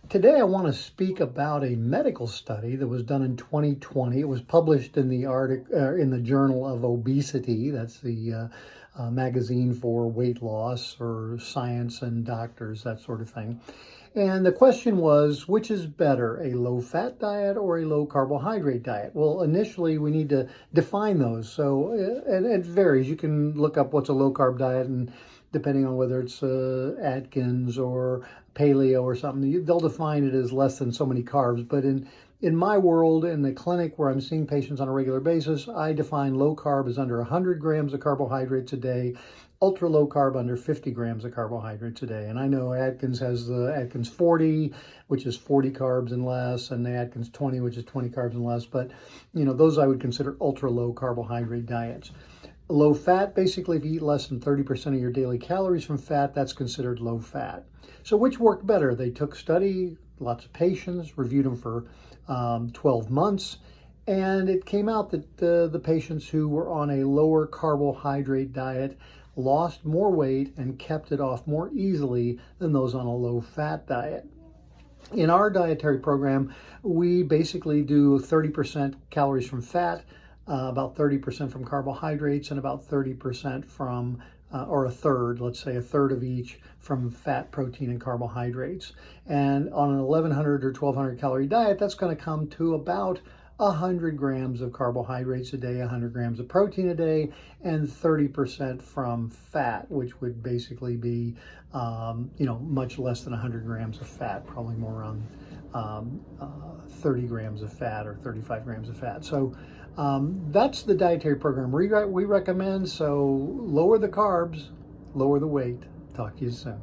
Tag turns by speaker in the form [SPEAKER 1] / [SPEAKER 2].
[SPEAKER 1] Today I want to speak about a medical study that was done in 2020. It was published in the in the Journal of Obesity. That's the magazine for weight loss or science and doctors, that sort of thing. And the question was, which is better, a low-fat diet or a low-carbohydrate diet? Well, initially we need to define those. So, and it varies. You can look up what's a low-carb diet, and depending on whether it's Atkins or paleo or something, they'll define it as less than so many carbs. But in my world, in the clinic where I'm seeing patients on a regular basis, I define low carb as under 100 grams of carbohydrates a day, ultra low carb under 50 grams of carbohydrates a day. And I know Atkins has the Atkins 40, which is 40 carbs and less, and the Atkins 20, which is 20 carbs and less. But, those I would consider ultra low carbohydrate diets. Low fat, basically, if you eat less than 30% of your daily calories from fat, that's considered low fat. So which worked better? They took study, lots of patients, reviewed them for 12 months, and it came out that the patients who were on a lower carbohydrate diet lost more weight and kept it off more easily than those on a low fat diet. In our dietary program, we basically do 30% calories from fat, about 30% from carbohydrates, and about 30% from, or a third, let's say a third of each from fat, protein, and carbohydrates. And on an 1100 or 1200 calorie diet, that's going to come to about 100 grams of carbohydrates a day, 100 grams of protein a day, and 30% from fat, which would basically be, much less than 100 grams of fat, probably more around 30 grams of fat or 35 grams of fat. So that's the dietary program we recommend. So lower the carbs, lower the weight. Talk to you soon.